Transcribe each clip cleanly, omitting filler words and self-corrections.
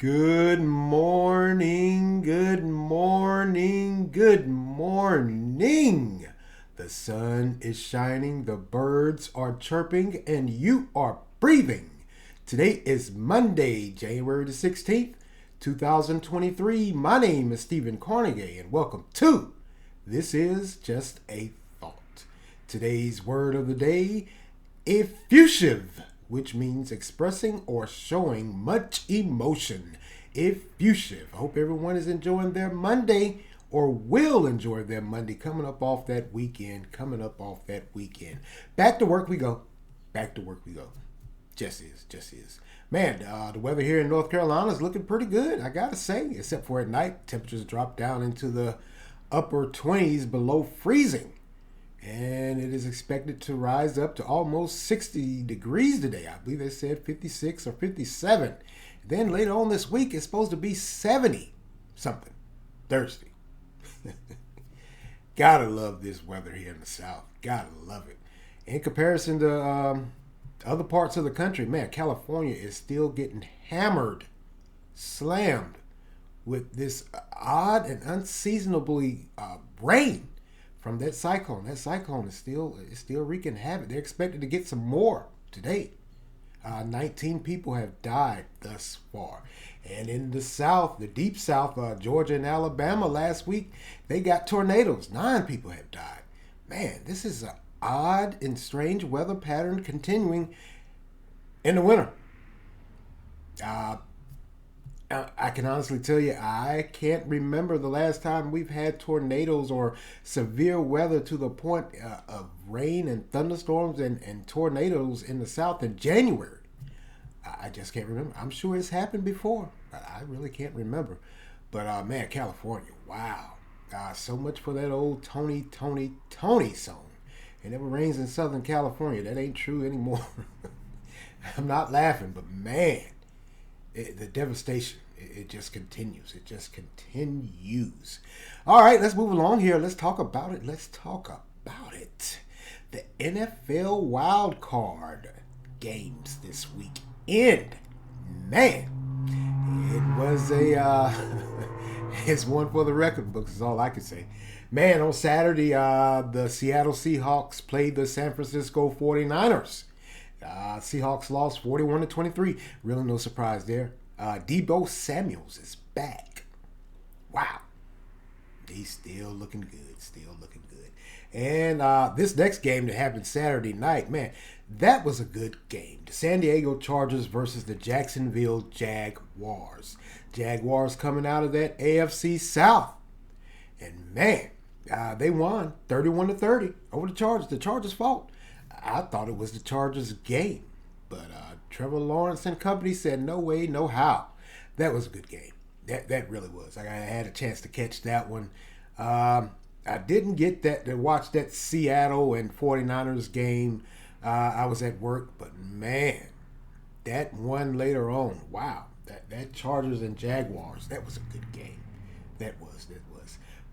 Good morning, good morning, good morning. The sun is shining, the birds are chirping, and you are breathing. Today is Monday, January the 16th, 2023. My name is Stephen Carnegie, and welcome to This Is Just a Thought. Today's word of the day, effusive, which means expressing or showing much emotion. Effusive. I hope everyone is enjoying their Monday or will enjoy their Monday coming up off that weekend. Back to work we go. Back to work we go. Just is. Man, the weather here in North Carolina is looking pretty good, I gotta say, except for at night. Temperatures drop down into the upper 20s below freezing. And it is expected to rise up to almost 60 degrees today. I believe they said 56 or 57. Then later on this week, it's supposed to be 70 something Thursday. Gotta love this weather here in the South. Gotta love it. In comparison to other parts of the country, man, California is still getting hammered, slammed with this odd and unseasonably rain from that cyclone. That cyclone is still wreaking havoc. They're expected to get some more today. 19 people have died thus far. And in the South, the deep South, Georgia and Alabama last week, they got tornadoes. 9 people have died. Man, this is an odd and strange weather pattern continuing in the winter. I can honestly tell you, I can't remember the last time we've had tornadoes or severe weather to the point of rain and thunderstorms and tornadoes in the South in January. I just can't remember. I'm sure it's happened before, but I really can't remember. But man, California, wow. So much for that old Tony song. It never rains in Southern California. That ain't true anymore. I'm not laughing, but man, the devastation, it just continues. It just continues. All right, let's move along here. Let's talk about it. The NFL Wildcard games this weekend. Man, it was it's one for the record books is all I can say. Man, on Saturday, the Seattle Seahawks played the San Francisco 49ers. Seahawks lost 41-23. Really no surprise there. Deebo Samuels is back. Wow. He's still looking good. And this next game that happened Saturday night, man, that was a good game. The San Diego Chargers versus the Jacksonville Jaguars. Jaguars coming out of that AFC South. And man, they won 31-30 over the Chargers. The Chargers' fault. I thought it was the Chargers' game. But Trevor Lawrence and company said no way, no how. That was a good game. That really was. I had a chance to catch that one. I didn't get to watch that Seattle and 49ers game. I was at work, but man, that one later on, wow. That Chargers and Jaguars, that was a good game. That was.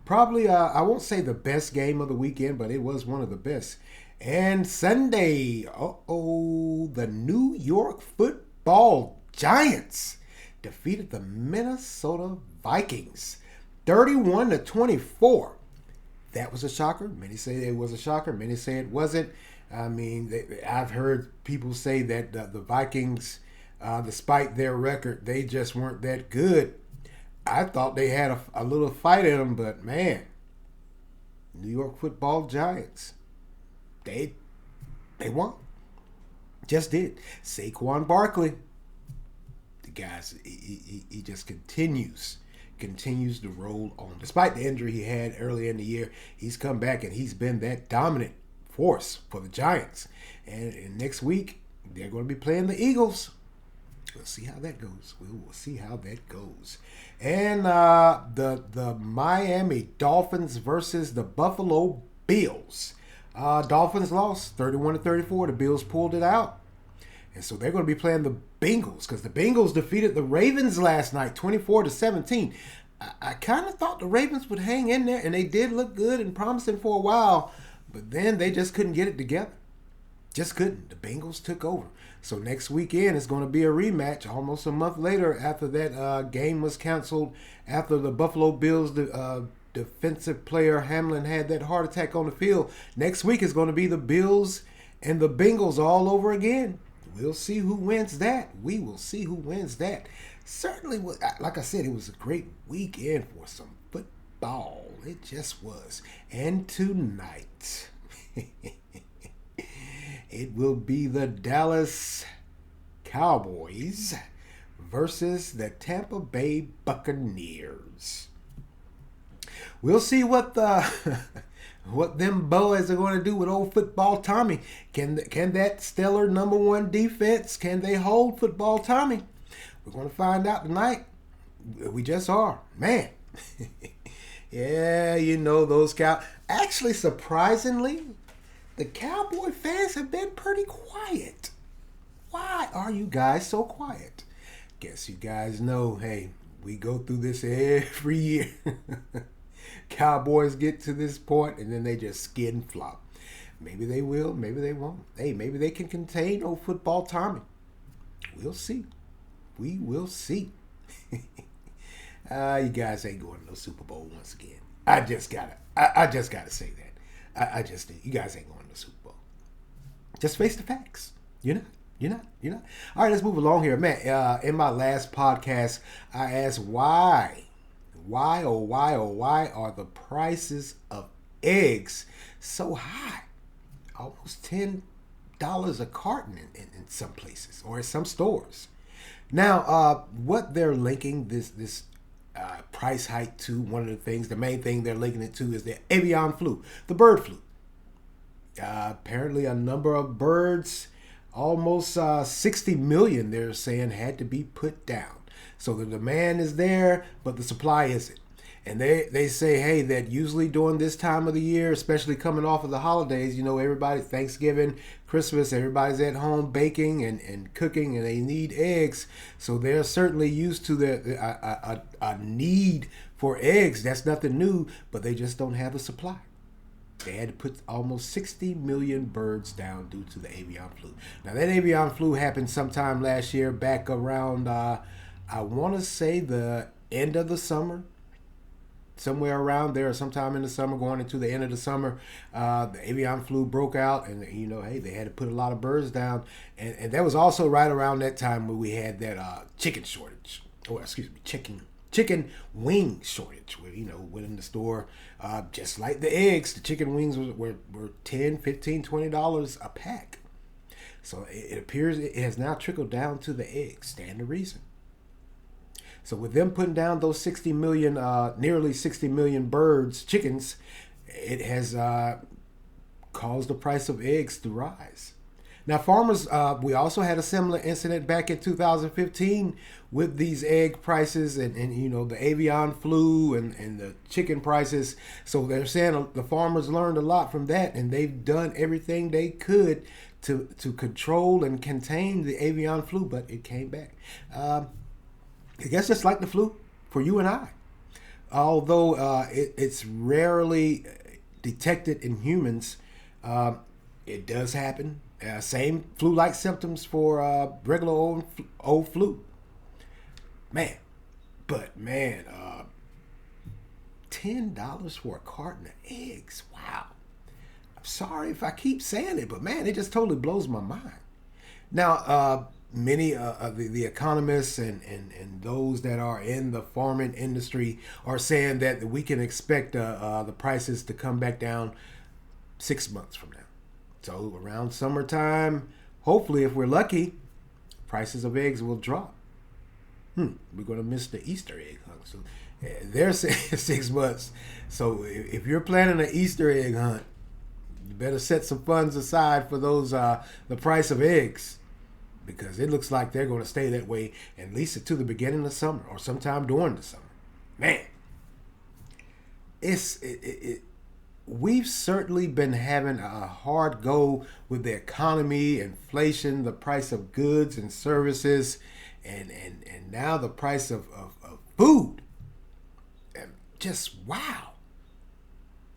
Probably, I won't say the best game of the weekend, but it was one of the best. And Sunday, the New York Football Giants defeated the Minnesota Vikings 31-24. That was a shocker. Many say it was a shocker. Many say it wasn't. I mean, I've heard people say that the Vikings, despite their record, they just weren't that good. I thought they had a little fight in them, but man, New York Football Giants, they won. Just did. Saquon Barkley, the guys, he just continues to roll on. Despite the injury he had early in the year, he's come back and he's been that dominant force for the Giants. And next week, they're going to be playing the Eagles. We'll see how that goes. And the Miami Dolphins versus the Buffalo Bills. Dolphins lost 31-34. The Bills pulled it out. And so they're going to be playing the Bengals because the Bengals defeated the Ravens last night 24-17. I kind of thought the Ravens would hang in there, and they did look good and promising for a while, but then they just couldn't get it together. Just couldn't. The Bengals took over. So next weekend is going to be a rematch. Almost a month later, after that game was canceled, after the Buffalo Bills defensive player Hamlin had that heart attack on the field. Next week is going to be the Bills and the Bengals all over again. We'll see who wins that. We will see who wins that. Certainly, like I said, it was a great weekend for some football. It just was. And tonight, it will be the Dallas Cowboys versus the Tampa Bay Buccaneers. We'll see what them boys are going to do with old football Tommy. Can that stellar number one defense, can they hold football Tommy? We're going to find out tonight. We just are. Man. Yeah, those Actually, surprisingly, the Cowboy fans have been pretty quiet. Why are you guys so quiet? Guess you guys know, hey, we go through this every year. Cowboys get to this point and then they just skid and flop. Maybe they will, maybe they won't. Hey, maybe they can contain old football Tommy. We'll see. We will see. You guys ain't going to no Super Bowl once again. I just gotta say that. I just do. You guys ain't going to no Super Bowl. Just face the facts. You're not. All right, let's move along here. Man, in my last podcast, I asked why are the prices of eggs so high? Almost $10 a carton in some places or in some stores. Now, what they're linking this price hike to, one of the things, the main thing they're linking it to is the avian flu, the bird flu. Apparently a number of birds, almost 60 million, they're saying, had to be put down. So the demand is there, but the supply isn't. And they say, hey, that usually during this time of the year, especially coming off of the holidays, everybody, Thanksgiving, Christmas, everybody's at home baking and cooking, and they need eggs. So they're certainly used to a need for eggs. That's nothing new, but they just don't have a supply. They had to put almost 60 million birds down due to the avian flu. Now, that avian flu happened sometime last year, back around, I want to say the end of the summer. Somewhere around there, sometime in the summer, going into the end of the summer, the avian flu broke out, and hey, they had to put a lot of birds down, and that was also right around that time when we had that chicken shortage, or excuse me, chicken wing shortage, where went in the store, just like the eggs, the chicken wings were $10, $15, $20 a pack. So it appears it has now trickled down to the eggs. Stand to reason. So with them putting down those 60 million, nearly 60 million chickens, it has caused the price of eggs to rise. Now, farmers, we also had a similar incident back in 2015 with these egg prices and the avian flu and the chicken prices. So they're saying the farmers learned a lot from that, and they've done everything they could to control and contain the avian flu, but it came back. I guess just like the flu for you and I. Although it's rarely detected in humans, it does happen. Same flu-like symptoms for regular old flu. Man, $10 for a carton of eggs. Wow. I'm sorry if I keep saying it, but man, it just totally blows my mind. Now, many of the economists and those that are in the farming industry are saying that we can expect the prices to come back down 6 months from now. So around summertime, hopefully, if we're lucky, prices of eggs will drop. We're going to miss the Easter egg hunt. So they're saying 6 months. So if you're planning an Easter egg hunt, you better set some funds aside for those the price of eggs, because it looks like they're going to stay that way at least to the beginning of summer or sometime during the summer. Man, we've certainly been having a hard go with the economy, inflation, the price of goods and services, and now the price of food. And just wow.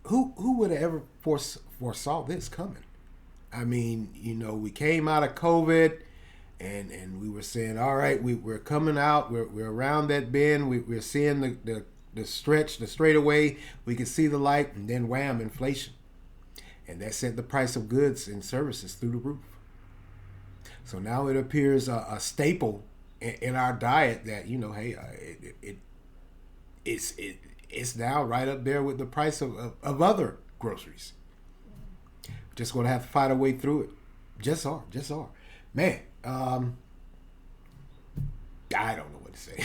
Who would have ever foresaw this coming? I mean, we came out of COVID. and we were saying, all right, we're coming out, we're around that bend, we're seeing the stretch, the straightaway, we can see the light, and then wham, inflation. And that sent the price of goods and services through the roof. So now it appears a staple in our diet that, hey, it's now right up there with the price of other groceries. Just going to have to fight our way through it. Just are. Man, I don't know what to say.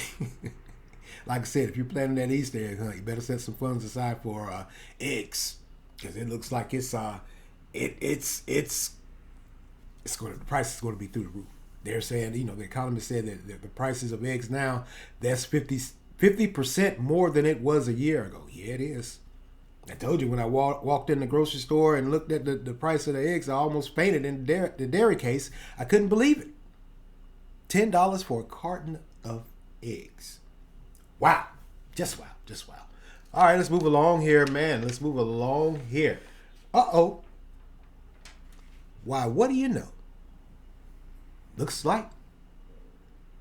Like I said, if you're planning that Easter egg hunt, you better set some funds aside for eggs, because it looks like it's going to, the price is going to be through the roof. They're saying, the economist said that the prices of eggs now, that's 50% more than it was a year ago. Yeah, it is. I told you when I walked in the grocery store and looked at the price of the eggs, I almost fainted in the dairy case. I couldn't believe it. $10 for a carton of eggs. Wow. Just wow. All right, let's move along here, man. Uh-oh. Why, what do you know? Looks like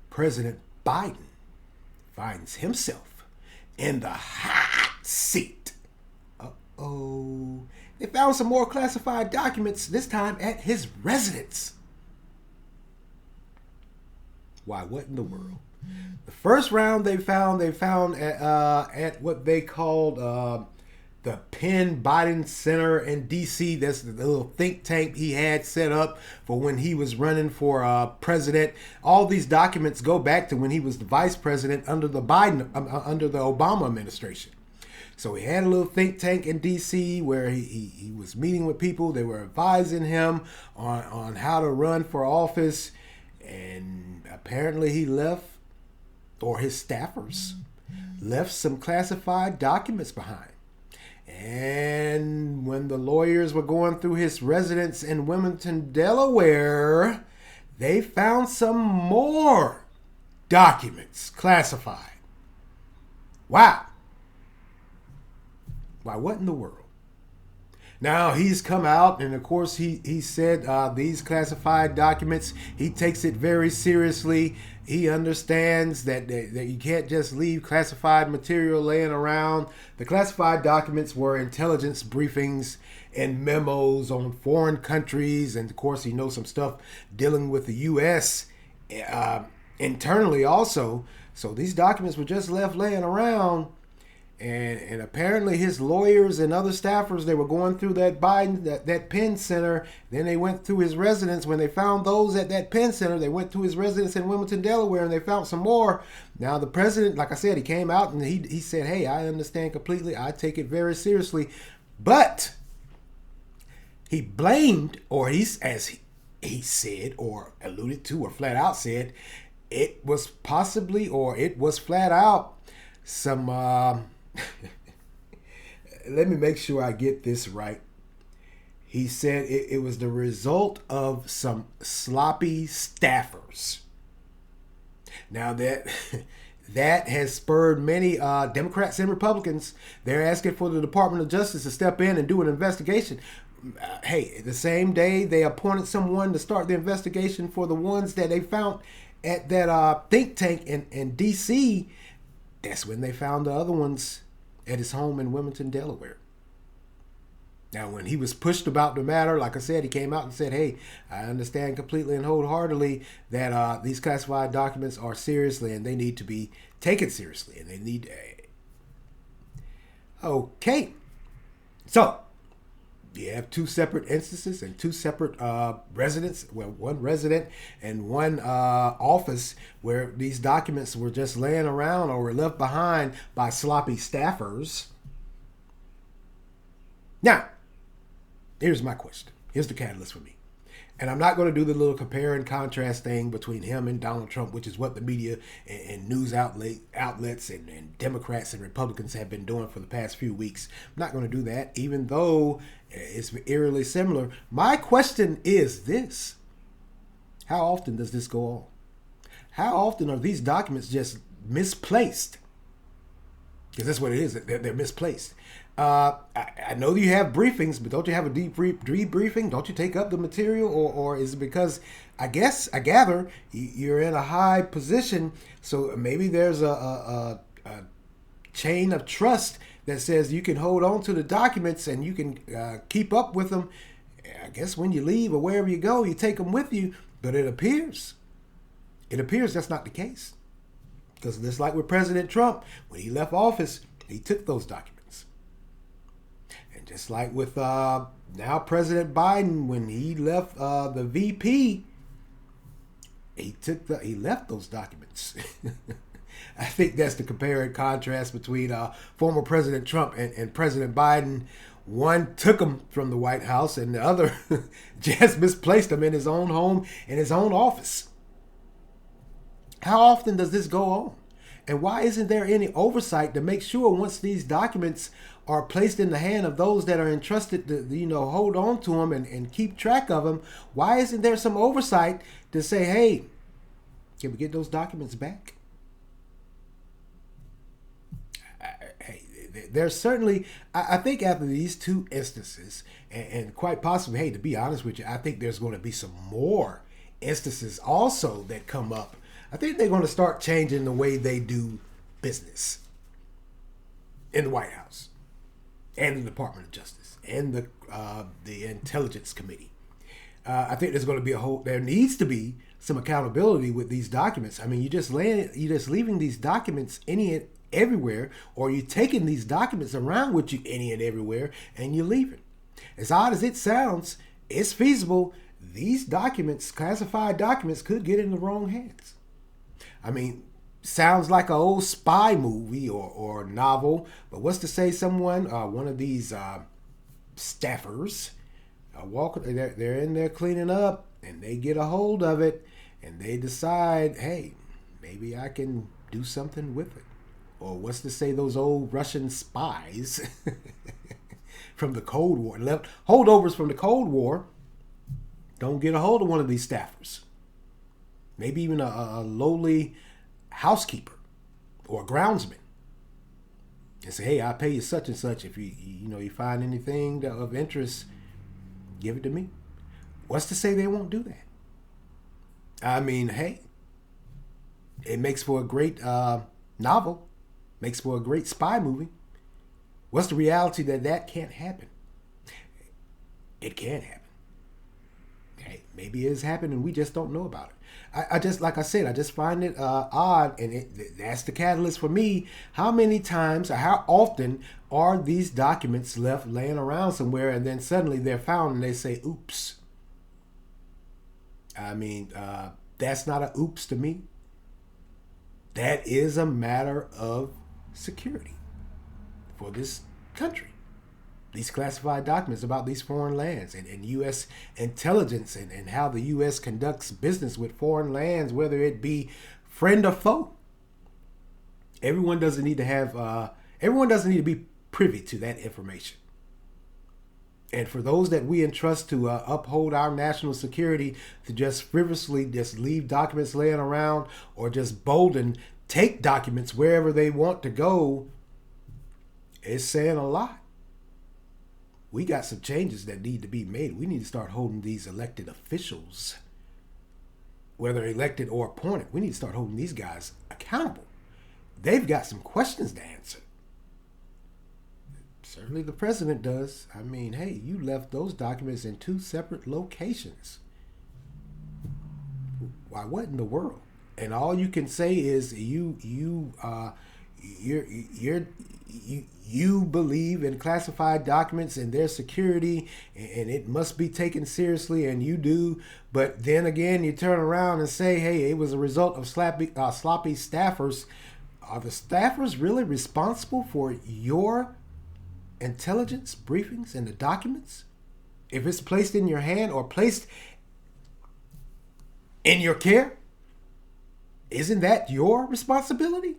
President Biden finds himself in the hot seat. Uh-oh. They found some more classified documents, this time at his residence. Why, what in the world? The first round they found at what they called the Penn Biden Center in D.C. That's the little think tank he had set up for when he was running for president. All these documents go back to when he was the vice president under the Obama administration. So he had a little think tank in D.C. where he was meeting with people. They were advising him on how to run for office. And apparently he left, or his staffers left, some classified documents behind. And when the lawyers were going through his residence in Wilmington, Delaware, they found some more documents classified. Wow. Why, what in the world? Now, he's come out, and of course, he said these classified documents, he takes it very seriously. He understands that you can't just leave classified material laying around. The classified documents were intelligence briefings and memos on foreign countries, and of course, he knows some stuff dealing with the U.S. Internally also. So these documents were just left laying around. And apparently his lawyers and other staffers, they were going through that Penn Center. Then they went through his residence. When they found those at that Penn Center, they went to his residence in Wilmington, Delaware, and they found some more. Now the president, like I said, he came out and he said, hey, I understand completely. I take it very seriously. But he blamed, or as he said, or alluded to, or flat out said, it was possibly, or it was flat out some... let me make sure I get this right. He said it was the result of some sloppy staffers. Now that has spurred many Democrats and Republicans. They're asking for the Department of Justice to step in and do an investigation. Hey, the same day they appointed someone to start the investigation for the ones that they found at that think tank in D.C., that's when they found the other ones at his home in Wilmington, Delaware. Now, when he was pushed about the matter, like I said, he came out and said, hey, I understand completely and wholeheartedly that these classified documents are seriously, and they need to be taken seriously, and they need... Okay. So, you have two separate instances and two separate residents, well, one resident and one office where these documents were just laying around or were left behind by sloppy staffers. Now, here's my question. Here's the catalyst for me. And I'm not going to do the little compare and contrast thing between him and Donald Trump, which is what the media and news outlets and Democrats and Republicans have been doing for the past few weeks. I'm not going to do that, even though it's eerily similar. My question is this. How often does this go on? How often are these documents just misplaced? because that's what it is. They're misplaced. I know you have briefings, but don't you have a debriefing? Don't you take up the material, or is it because I gather you're in a high position, so maybe there's a chain of trust that says you can hold on to the documents and you can keep up with them. I guess when you leave or wherever you go, you take them with you. But it appears that's not the case. Because just like with President Trump, when he left office, he took those documents. And just like with now President Biden, when he left the VP, he left those documents. I think that's the compare and contrast between former President Trump and President Biden. One took him from the White House, and the other just misplaced him in his own home, in his own office. How often does this go on? And why isn't there any oversight to make sure once these documents are placed in the hand of those that are entrusted to, hold on to them and keep track of them? Why isn't there some oversight to say, hey, can we get those documents back? There's certainly, I think after these two instances, and quite possibly, hey, to be honest with you, I think there's going to be some more instances also that come up. I think they're going to start changing the way they do business in the White House and the Department of Justice and the Intelligence Committee. I think there's going to be there needs to be some accountability with these documents. I mean, you're just leaving these documents everywhere, or you're taking these documents around with you any and everywhere, and you're leaving. As odd as it sounds, it's feasible these documents, classified documents, could get in the wrong hands. I mean, sounds like an old spy movie or novel, but what's to say someone, one of these staffers, they're in there cleaning up, and they get a hold of it, and they decide, hey, maybe I can do something with it. Or what's to say those old Russian spies from the Cold War, holdovers from the Cold War, don't get a hold of one of these staffers. Maybe even a lowly housekeeper or a groundsman. And say, hey, I'll pay you such and such. If you find anything of interest, give it to me. What's to say they won't do that? I mean, hey, it makes for a great novel. Makes for a great spy movie. What's the reality that can't happen? It can happen. Hey, maybe it has happened and we just don't know about it. I just, like I said, I just find it odd, and that's the catalyst for me. How many times or how often are these documents left laying around somewhere, and then suddenly they're found and they say, oops. I mean, that's not an oops to me. That is a matter of security for this country. These classified documents about these foreign lands and U.S. intelligence and how the U.S. conducts business with foreign lands, whether it be friend or foe. Everyone doesn't need to be privy to that information. And for those that we entrust to uphold our national security, to just frivolously just leave documents laying around, or just bold and take documents wherever they want to go, it's saying a lot. We got some changes that need to be made. We need to start holding these elected officials, whether elected or appointed, we need to start holding these guys accountable. They've got some questions to answer. Certainly the president does. I mean, hey, you left those documents in 2 separate locations. Why, what in the world? And all you can say is you believe in classified documents and their security, and it must be taken seriously, and you do. But then again, you turn around and say, hey, it was a result of sloppy staffers. Are the staffers really responsible for your intelligence briefings and the documents? If it's placed in your hand or placed in your care, isn't that your responsibility?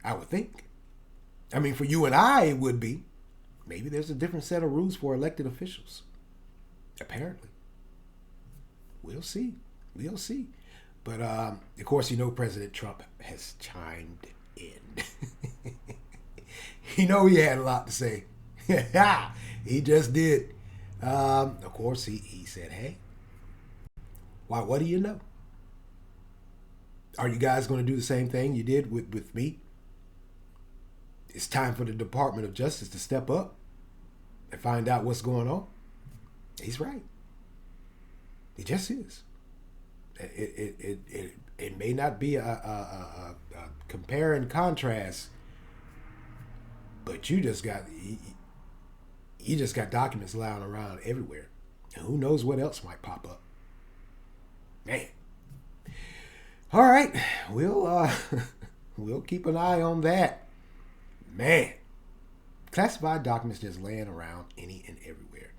I would think. I mean, for you and I, it would be. Maybe there's a different set of rules for elected officials. Apparently. We'll see. We'll see. But, of course, President Trump has chimed in. You know he had a lot to say. He just did. Of course, he said, hey, why? What do you know? Are you guys going to do the same thing you did with me? It's time for the Department of Justice to step up and find out what's going on. He's right. He just is. It may not be a compare and contrast, but you just got documents lying around everywhere. And who knows what else might pop up. Man. All right, we'll keep an eye on that. Man, classified documents just laying around any and everywhere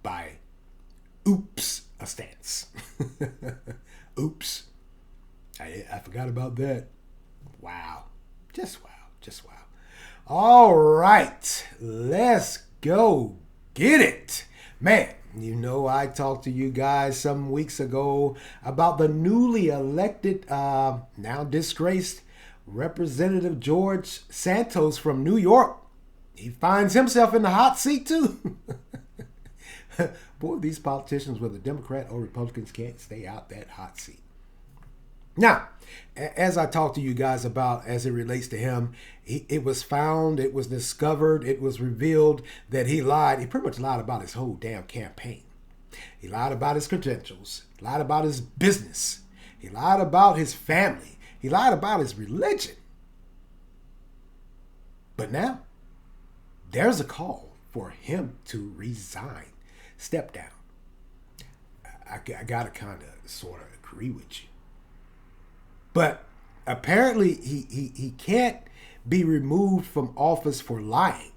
by oops a stance. Oops. I forgot about that. Wow. Just wow. Just wow. All right, let's go get it. Man, you know I talked to you guys some weeks ago about the newly elected, now disgraced Representative George Santos from New York. He finds himself in the hot seat too. Boy, these politicians, whether Democrat or Republicans, can't stay out that hot seat. Now, as I talked to you guys about as it relates to him, it was found, it was discovered, it was revealed that he lied. He pretty much lied about his whole damn campaign. He lied about his credentials, lied about his business, he lied about his family, he lied about his religion. But now, there's a call for him to resign, step down. I got to kind of sort of agree with you. But apparently he can't be removed from office for lying,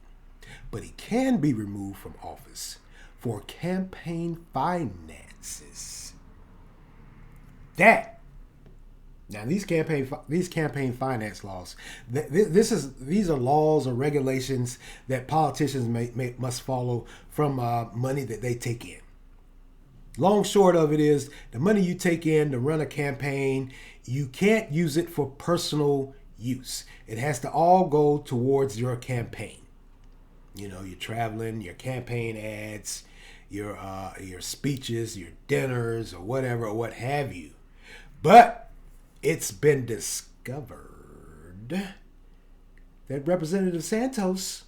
but he can be removed from office for campaign finances. Now these campaign finance laws, these are laws or regulations that politicians must follow from money that they take in. Long short of it is the money you take in to run a campaign, you can't use it for personal use. It has to all go towards your campaign. You know, your traveling, your campaign ads, your speeches, your dinners, or whatever, or what have you. But it's been discovered that Representative Santos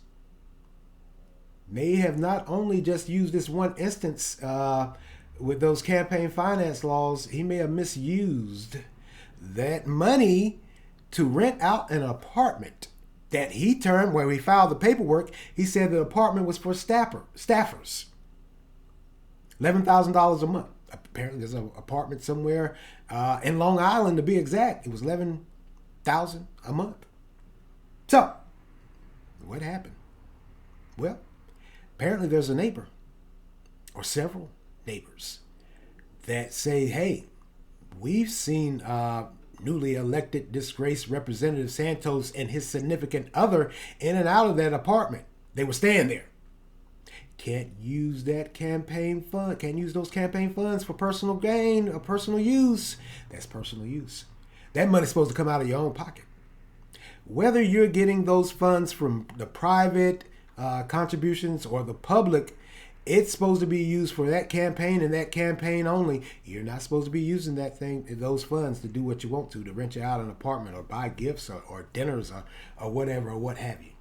may have not only just used this one instance with those campaign finance laws, he may have misused that money to rent out an apartment that he termed, where he filed the paperwork, he said the apartment was for staffers. $11,000 a month. Apparently there's an apartment somewhere in Long Island, to be exact. It was $11,000 a month. So, what happened? Well, apparently there's a neighbor or several neighbors that say, hey, we've seen newly elected disgraced Representative Santos and his significant other in and out of that apartment. They were staying there. Can't use that campaign fund. Can't use those campaign funds for personal gain or personal use. That's personal use. That money's supposed to come out of your own pocket. Whether you're getting those funds from the private contributions or the public, it's supposed to be used for that campaign and that campaign only. You're not supposed to be using those funds to do what you want to rent you out an apartment or buy gifts or dinners or whatever or what have you.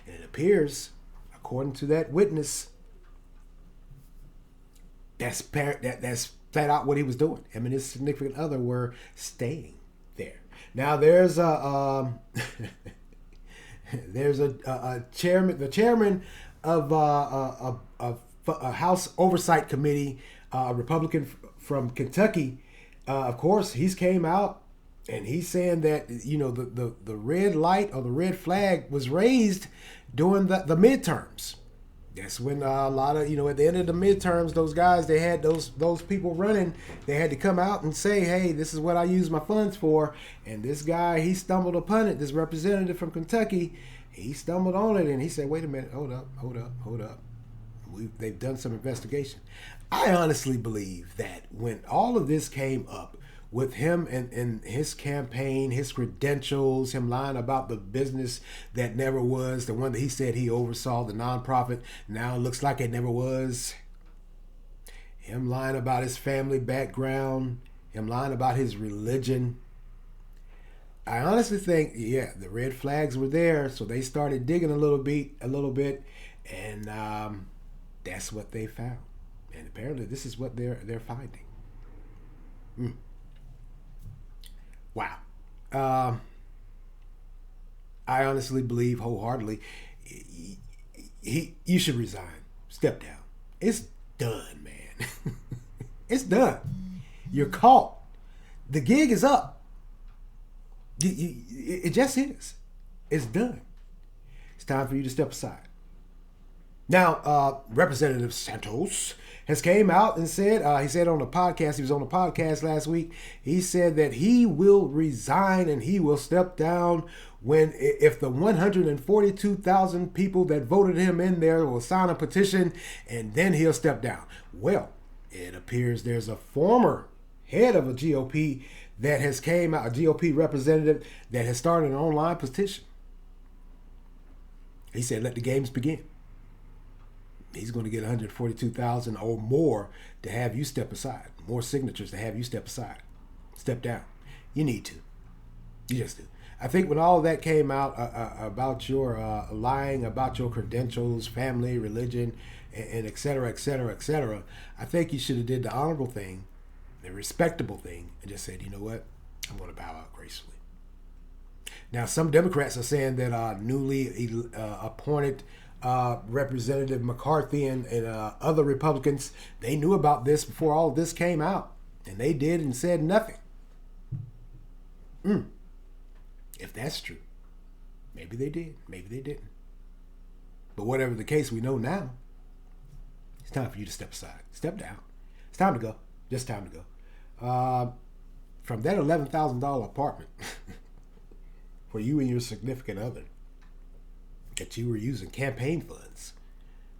And it appears, according to that witness, that's flat out what he was doing. Him and his significant other were staying there. Now there's a chairman, the chairman of a House Oversight Committee, a Republican from Kentucky. Of course, he's came out and he's saying that, you know, the red light or the red flag was raised during the midterms. That's when a lot of, you know, at the end of the midterms, those guys, they had those people running, they had to come out and say, hey, this is what I use my funds for. And this guy, he stumbled upon it, this representative from Kentucky, he stumbled on it and he said, wait a minute, hold up. They've done some investigation. I honestly believe that when all of this came up with him and his campaign, his credentials, him lying about the business that never was, the one that he said he oversaw, the nonprofit, now it looks like it never was. Him lying about his family background, him lying about his religion. I honestly think, yeah, the red flags were there, so they started digging a little bit, and that's what they found. And apparently, this is what they're finding. Wow. I honestly believe wholeheartedly, you should resign, step down. It's done, man. It's done. You're caught. The gig is up. It just is. It's done. It's time for you to step aside. Now, Representative Santos has came out and said, he said on the podcast, he was on the podcast last week, he said that he will resign and he will step down if the 142,000 people that voted him in there will sign a petition, and then he'll step down. Well, it appears there's a former head of a GOP that has came out, a GOP representative that has started an online petition. He said, let the games begin. He's going to get 142,000 or more to have you step aside. More signatures to have you step aside. Step down. You need to. You just do. I think when all of that came out about your lying about your credentials, family, religion, and et cetera, et cetera, et cetera, I think you should have did the honorable thing, the respectable thing, and just said, you know what? I'm going to bow out gracefully. Now, some Democrats are saying that newly appointed Representative McCarthy and other Republicans, they knew about this before all of this came out, and they did and said nothing. If that's true, maybe they did, maybe they didn't. But whatever the case, we know now, it's time for you to step aside, step down. It's time to go, just time to go. From that $11,000 apartment for you and your significant other that you were using campaign funds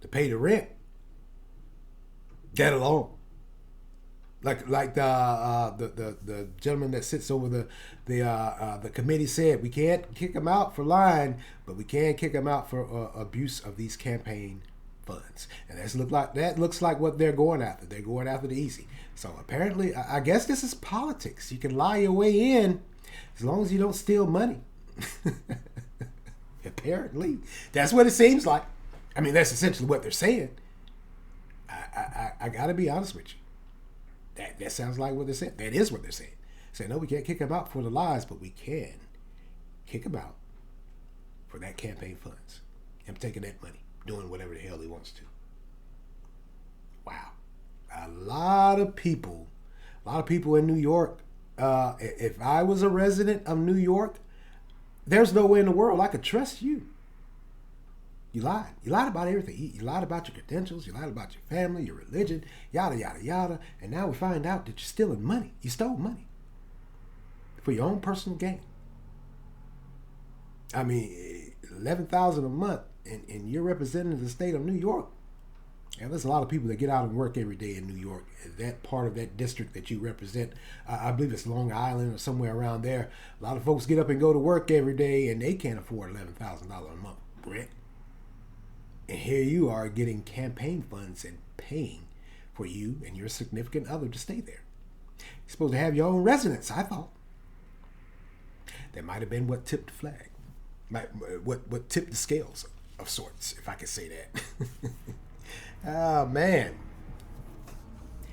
to pay the rent, that alone. Like the gentleman that sits over the committee said, we can't kick him out for lying, but we can kick him out for abuse of these campaign funds. And that looks like what they're going after. They're going after the easy. So apparently, I guess this is politics. You can lie your way in as long as you don't steal money. Apparently, that's what it seems like. I mean, that's essentially what they're saying. I got to be honest with you. That sounds like what they're saying. That is what they're saying. Saying, no, we can't kick him out for the lies, but we can kick him out for that campaign funds. Him taking that money, doing whatever the hell he wants to. Wow. A lot of people in New York, if I was a resident of New York, there's no way in the world I could trust you. You lied. You lied about everything. You lied about your credentials. You lied about your family, your religion, yada, yada, yada. And now we find out that you're stealing money. You stole money for your own personal gain. I mean, $11,000 a month, and you're representing the state of New York. And there's a lot of people that get out and work every day in New York. That part of that district that you represent, I believe it's Long Island or somewhere around there. A lot of folks get up and go to work every day, and they can't afford $11,000 a month rent. And here you are getting campaign funds and paying for you and your significant other to stay there. You're supposed to have your own residence, I thought. That might have been what tipped the flag. What tipped the scales of sorts, if I could say that. Oh, man.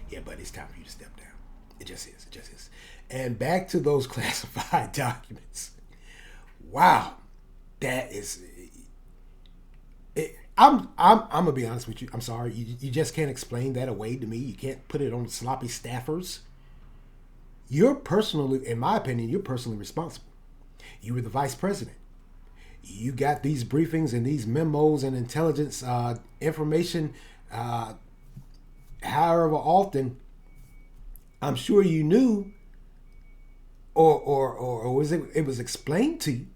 Yeah, but it's time for you to step down. It just is. It just is. And back to those classified documents. Wow. That is... I'm gonna be honest with you. I'm sorry. You just can't explain that away to me. You can't put it on sloppy staffers. You're personally, in my opinion, you're personally responsible. You were the vice president. You got these briefings and these memos and intelligence information, however often. I'm sure you knew, or was it was explained to you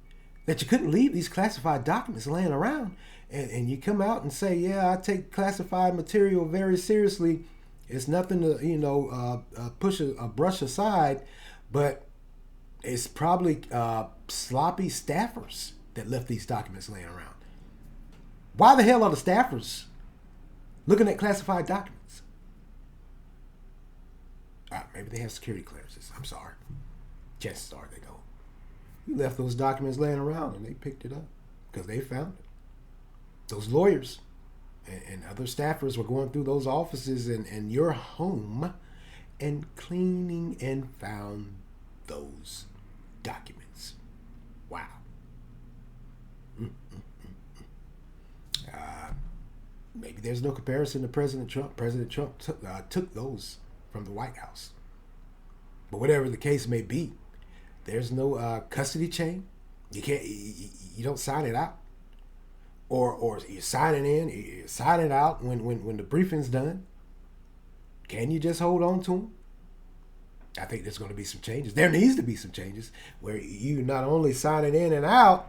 that you couldn't leave these classified documents laying around. And you come out and say, yeah, I take classified material very seriously. It's nothing to, brush aside. But it's probably sloppy staffers that left these documents laying around. Why the hell are the staffers looking at classified documents? Maybe they have security clearances. I'm sorry. Chances are they don't. You left those documents laying around and they picked it up because they found it. Those lawyers and other staffers were going through those offices and your home and cleaning and found those documents. Wow. Maybe there's no comparison to President Trump. President Trump took those from the White House. But whatever the case may be, there's no custody chain. You don't sign it out, or you sign it in, you sign it out when the briefing's done. Can you just hold on to them? I think there's going to be some changes. There needs to be some changes where you not only sign it in and out,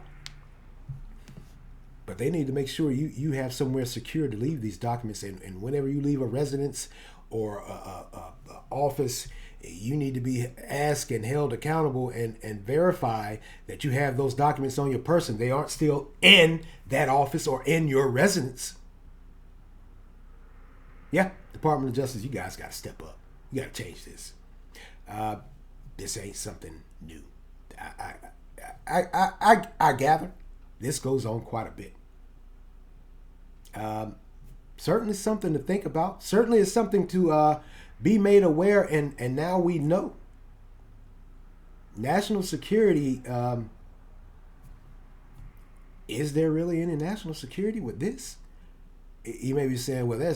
but they need to make sure you have somewhere secure to leave these documents. And whenever you leave a residence or a office, you need to be asked and held accountable and verify that you have those documents on your person. They aren't still in that office or in your residence. Yeah, Department of Justice, you guys got to step up. You got to change this. This ain't something new. I gather this goes on quite a bit. Certainly something to think about. Certainly is something to be made aware, and now we know. National security, is there really any national security with this? You may be saying, well,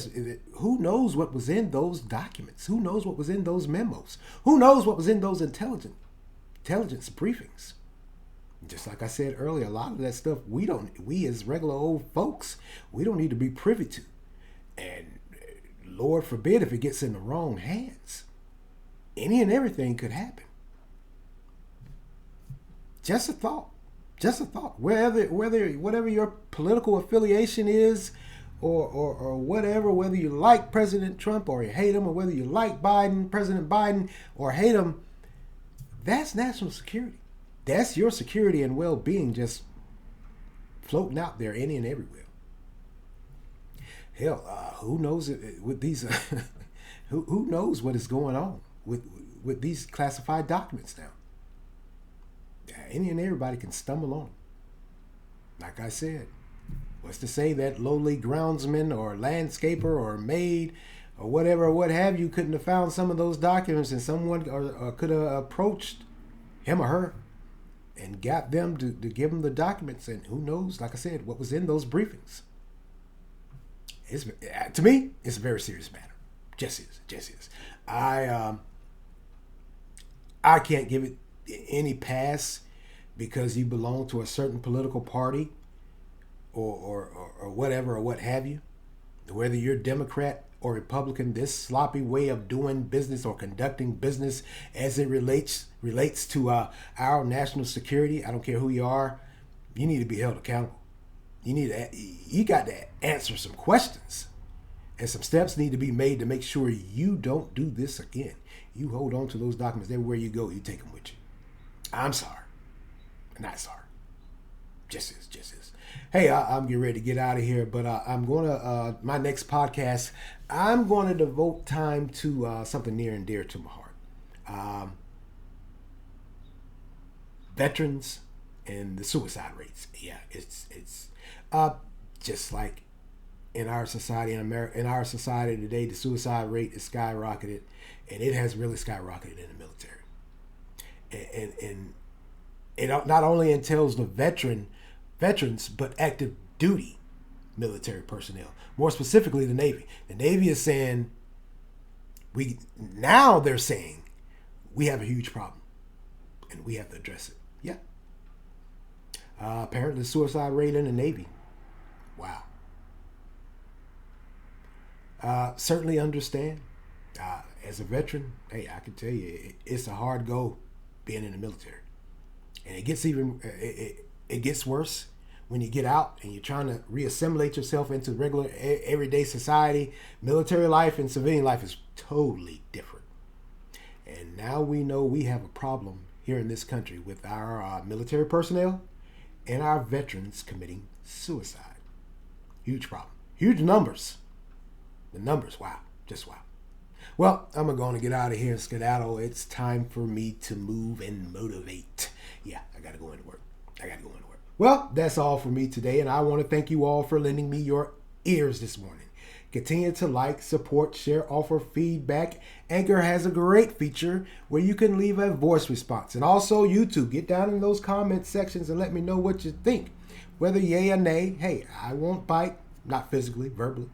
who knows what was in those documents? Who knows what was in those memos? Who knows what was in those intelligence briefings? Just like I said earlier, a lot of that stuff we as regular old folks, we don't need to be privy to. And Lord forbid if it gets in the wrong hands. Any and everything could happen. Just a thought. Just a thought. Whatever your political affiliation is, or whatever, whether you like President Trump or you hate him, or whether you like President Biden, or hate him, that's national security. That's your security and well-being just floating out there any and everywhere. Hell, who knows with these? Who knows what is going on with these classified documents now? Any and everybody can stumble on them. Like I said, what's to say that lowly groundsman or landscaper or maid or whatever, or what have you, couldn't have found some of those documents, and someone or could have approached him or her and got them to give them the documents, and who knows, like I said, what was in those briefings. To me, it's a very serious matter. Just is. I can't give it any pass because you belong to a certain political party or whatever, or what have you. Whether you're Democrat or Republican, this sloppy way of doing business or conducting business as it relates to our national security, I don't care who you are, you need to be held accountable. You got to answer some questions, and some steps need to be made to make sure you don't do this again. You hold on to those documents everywhere you go. You take them with you. I'm sorry. Not sorry. Just is. Hey, I'm getting ready to get out of here, but I'm going to, my next podcast, I'm going to devote time to something near and dear to my heart. Veterans and the suicide rates. Yeah, it's just like in our society, in our society today, the suicide rate is skyrocketed, and it has really skyrocketed in the military. And it not only entails the veterans, but active duty military personnel. More specifically, the Navy. The Navy is saying they're saying we have a huge problem, and we have to address it. Yeah. Apparently, the suicide rate in the Navy. Wow. Certainly understand. As a veteran, hey, I can tell you, it's a hard go being in the military, and it gets worse when you get out and you're trying to reassimilate yourself into regular everyday society. Military life and civilian life is totally different, And now we know we have a problem here in this country with our military personnel and our veterans committing suicide. Huge problem. Huge numbers. The numbers, wow. Just wow. Well, I'm going to get out of here and skedaddle. It's time for me to move and motivate. Yeah, I got to go into work. Well, that's all for me today, and I want to thank you all for lending me your ears this morning. Continue to like, support, share, offer feedback. Anchor has a great feature where you can leave a voice response. And also YouTube, get down in those comment sections and let me know what you think. Whether yay or nay, hey, I won't bite, not physically, verbally.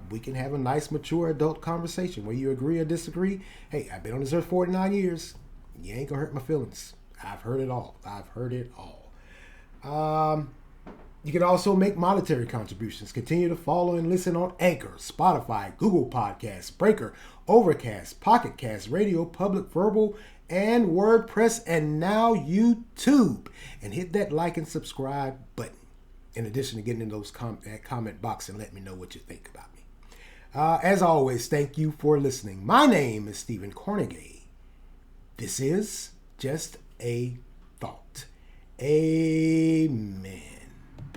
We can have a nice, mature adult conversation where you agree or disagree. Hey, I've been on this earth 49 years. You ain't gonna hurt my feelings. I've heard it all. You can also make monetary contributions. Continue to follow and listen on Anchor, Spotify, Google Podcasts, Breaker, Overcast, Pocket Cast, Radio, Public, Verbal, and WordPress, and now YouTube. And hit that like and subscribe button. In addition to getting in those comment box and let me know what you think about me. As always, thank you for listening. My name is Stephen Cornegay. This is Just a Thought. Amen.